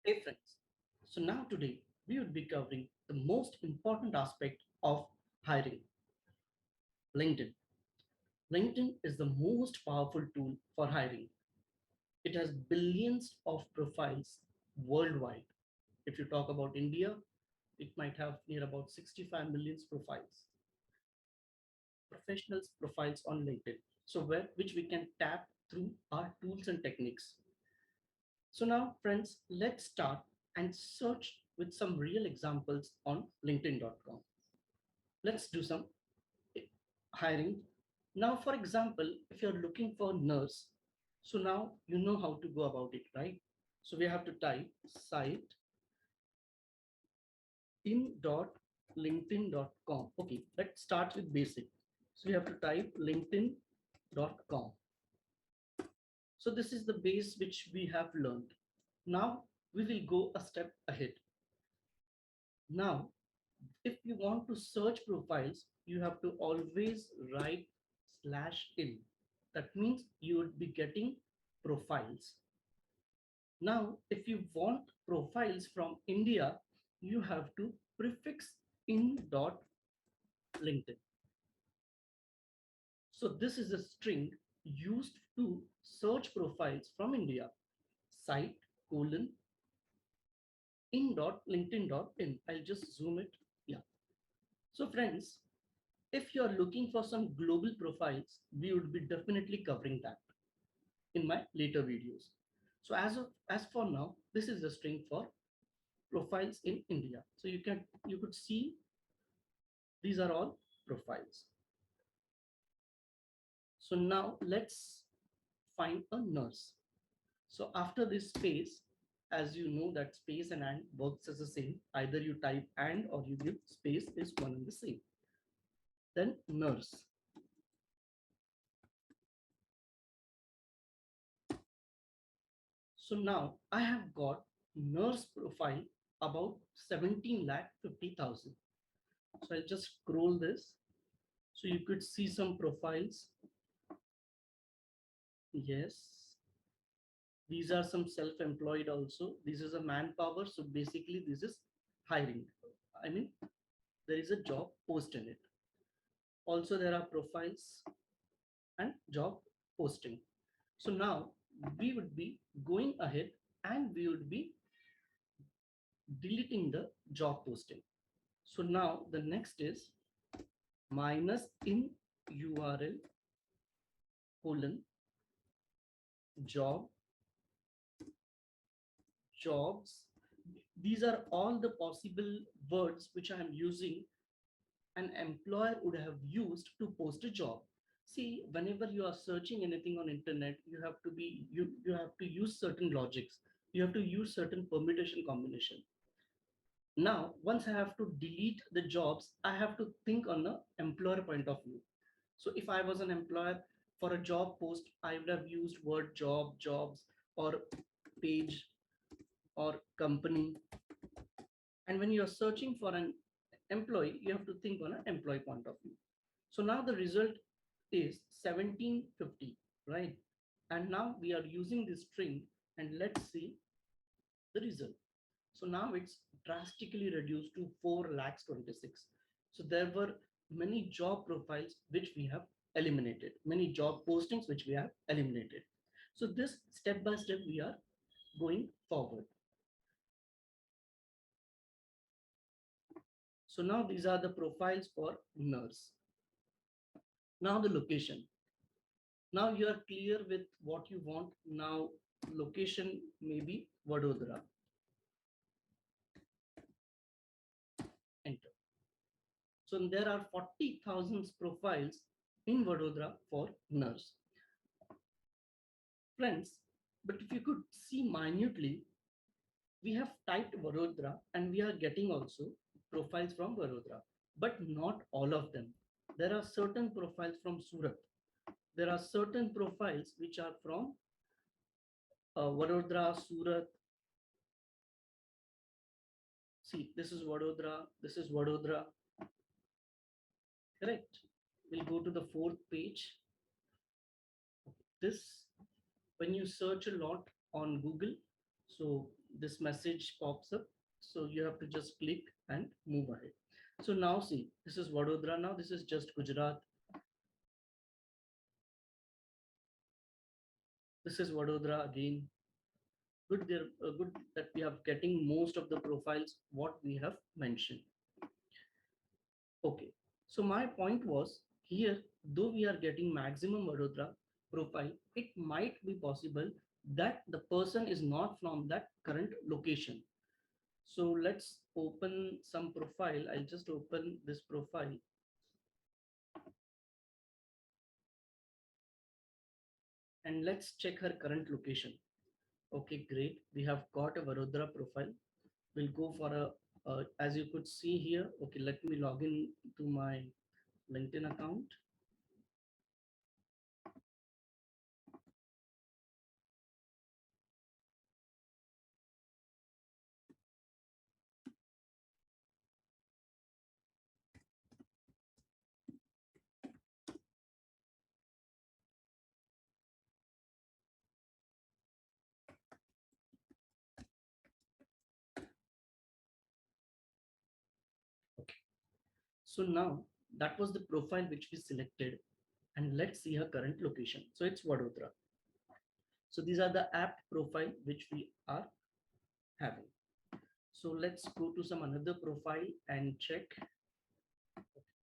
Hey friends, so now today we would be covering the most important aspect of hiring, LinkedIn. LinkedIn is the most powerful tool for hiring. It has billions of profiles worldwide. If you talk about India, it might have near about 65 million profiles, professionals profiles on LinkedIn. So which we can tap through our tools and techniques. So now friends, let's start and search with some real examples on linkedin.com. Let's do some hiring. Now, for example, if you're looking for nurse, so now you know how to go about it, right? So we have to type site in.linkedin.com. Okay, let's start with basic. So we have to type linkedin.com. So this is the base which we have learned. Now we will go a step ahead. Now, if you want to search profiles, you have to always write /in. That means you would be getting profiles. Now, if you want profiles from India, you have to prefix in.linkedin. So this is a string used to search profiles from India. Site colon in.linkedin.in. I'll just zoom it. Yeah. So friends, if you are looking for some global profiles, we would be definitely covering that in my later videos. So as for now, this is the string for profiles in India. So you could see these are all profiles. So now let's find a nurse. So after this space, as you know that space and works as the same. Either you type and or you give space is one and the same. Then nurse. So now I have got nurse profile about 17 lakh 50,000. So I'll just scroll this. So you could see some profiles. Yes. These are some self-employed also. This is a manpower. So basically this is hiring. I mean, there is a job post in it. Also there are profiles and job posting. So now we would be going ahead and we would be deleting the job posting. So now the next is minus in URL colon job jobs. These are all the possible words which I am using an employer would have used to post a job. See, whenever you are searching anything on internet, you have to use certain logics. You have to use certain permutation combination. Now, once I have to delete the jobs, I have to think on the employer point of view. So if I was an employer for a job post, I would have used word job, jobs, or page, or company. And when you're searching for an employee, you have to think on an employee point of view. So now the result is 1750, right? And now we are using this string and let's see the result. So now it's drastically reduced to 4 lakhs 26. So there were many job profiles which we have eliminated, many job postings which we have eliminated. So this step by step we are going forward. So now these are the profiles for nurse. Now the location. Now you are clear with what you want. Now location may be Vadodara. Enter. So there are 40,000 profiles in Vadodara for nurse. Friends, but if you could see minutely, we have typed Vadodara and we are getting also profiles from Vadodara, but not all of them. There are certain profiles from Surat. There are certain profiles which are from Vadodara, Surat. See, this is Vadodara, this is Vadodara, correct? We'll go to the fourth page. This, when you search a lot on Google, so this message pops up. So you have to just click and move ahead. So now see, this is Vadodara. Now this is just Gujarat. This is Vadodara again. Good there, good that we are getting most of the profiles what we have mentioned. Okay. So my point was here, though we are getting maximum Vadodara profile, it might be possible that the person is not from that current location. So let's open some profile. I'll just open this profile and let's check her current location. Okay, great. We have got a Vadodara profile. We'll go for a, as you could see here. Okay, let me log in to my LinkedIn account. Okay. So now that was the profile which we selected, and let's see her current location. So it's Vadodara. So these are the app profile which we are having. So let's go to some another profile and check.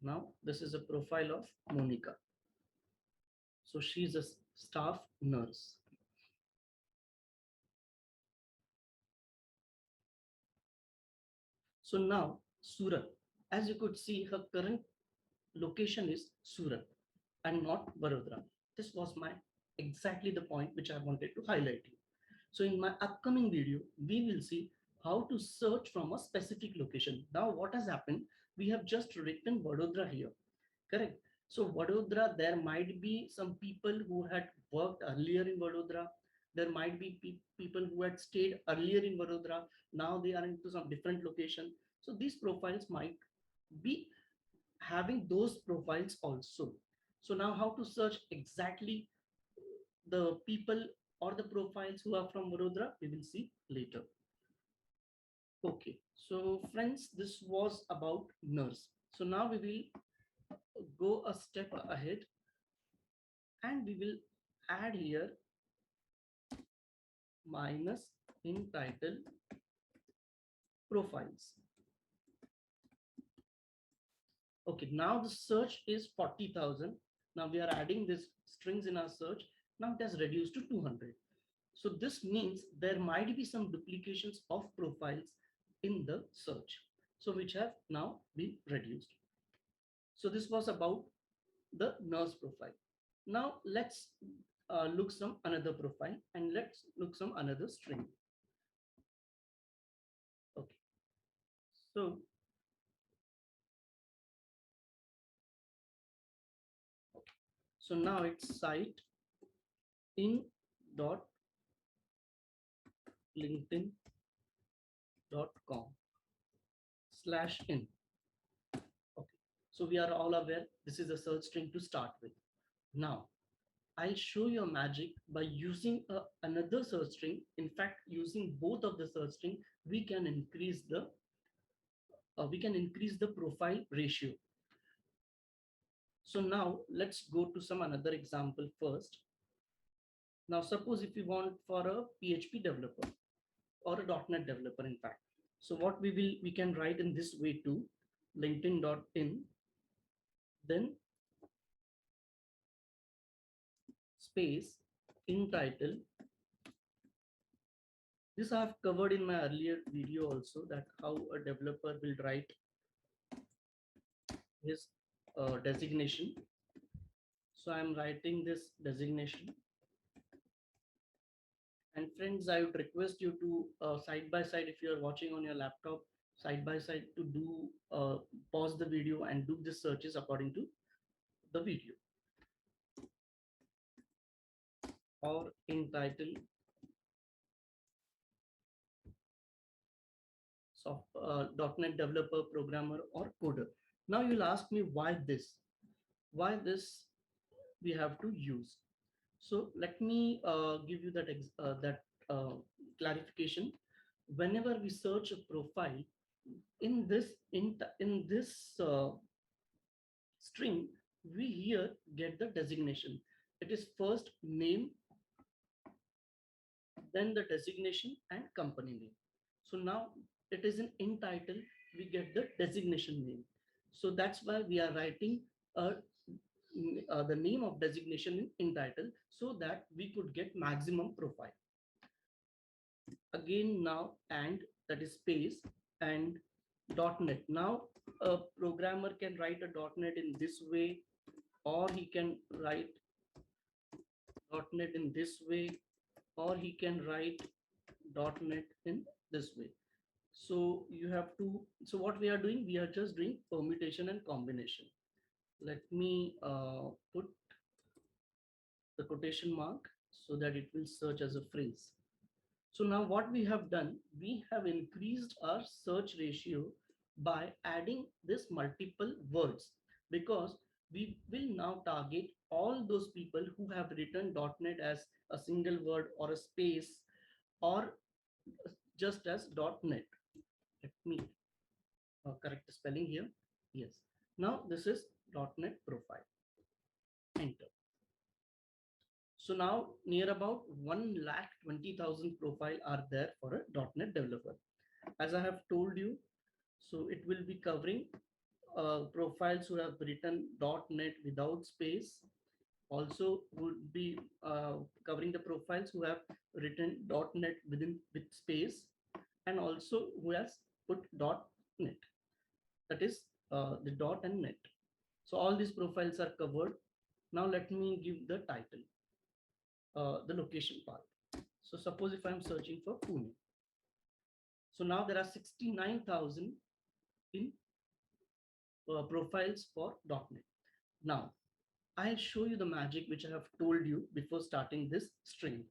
Now this is a profile of Monica. So she's a staff nurse. So now Surat, as you could see, her current location is Surat and not Vadodara. This was my exactly the point which I wanted to highlight you. So in my upcoming video, we will see how to search from a specific location. Now what has happened? We have just written Vadodara here, correct? So Vadodara, there might be some people who had worked earlier in Vadodara. There might be people who had stayed earlier in Vadodara. Now they are into some different location. So these profiles might be having those profiles also. So now how to search exactly the people or the profiles who are from Vadodara, we will see later. Okay, so friends, this was about nurse. So now we will go a step ahead and we will add here minus in title profiles. Okay, now the search is 40,000. Now we are adding this strings in our search. Now it has reduced to 200. So this means there might be some duplications of profiles in the search. So which have now been reduced. So this was about the nurse profile. Now let's look some another profile and let's look some another string. Okay. So, okay. So now it's site in dot linkedin.com/in. Okay. So we are all aware this is a search string to start with. Now I'll show you a magic by using another search string. In fact, using both of the search string, we can increase the profile ratio. So now let's go to some another example first. Now suppose if you want for a PHP developer or a .NET developer, in fact. So what we can write in this way to linkedin.in, then space in title. This I have covered in my earlier video also, that how a developer will write his designation. So I'm writing this designation. And friends, I would request you to side by side, if you are watching on your laptop, side by side to do pause the video and do the searches according to the video. Or in title .NET developer, programmer, or coder. Now you'll ask me why this? Why this we have to use? So let me give you that clarification. whenever we search a profile in this string, we here get the designation. It is first name, then the designation and company name. So now it is an in title, we get the designation name. So that's why we are writing the name of designation in title so that we could get maximum profile. Again now, and that is space and .NET. Now a programmer can write a .NET in this way, or he can write .NET in this way, or he can write .NET in this way. So you have to, so what we are doing, we are just doing permutation and combination. Let me put the quotation mark so that it will search as a phrase. So now what we have done, we have increased our search ratio by adding this multiple words, because we will now target all those people who have written .NET as a single word or a space, or just as .NET. Let me correct the spelling here. Yes. Now this is .NET profile. Enter. So now near about 1,20,000 profile are there for a .NET developer. As I have told you, so it will be covering profiles who have written .NET without space. Also would be covering the profiles who have written .NET with space, and also who has put .NET. That is the dot and net. So all these profiles are covered. Now let me give the title, the location part. So suppose if I'm searching for Pune. So now there are 69,000 in profiles for .NET. Now I'll show you the magic which I have told you before starting this string.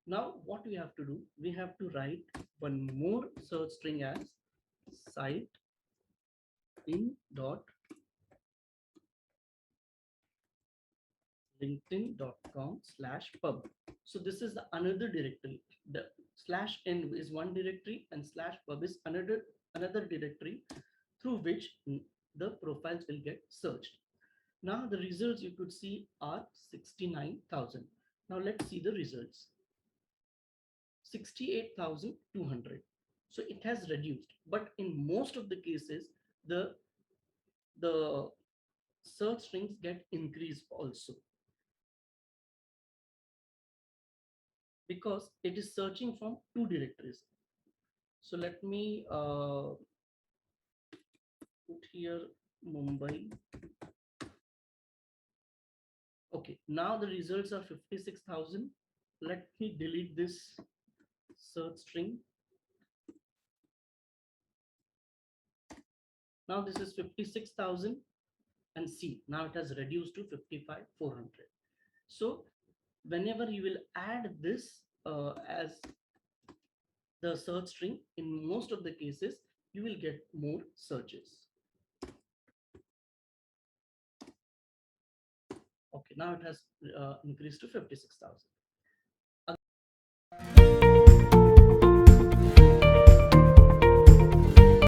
Now what we have to do, we have to write one more search string as site in dot linkedin.com/pub. So this is the another directory. The /n is one directory and /pub is another directory through which the profiles will get searched. Now the results you could see are 69,000. Now let's see the results. 68,200. So it has reduced, but in most of the cases, the search strings get increased also, because it is searching from two directories. So let me put here Mumbai. Okay, now the results are 56,000. Let me delete this search string. Now this is 56,000, and see, now it has reduced to 55,400. So whenever you will add this as the search string, in most of the cases, you will get more searches. Okay, now it has increased to 56,000.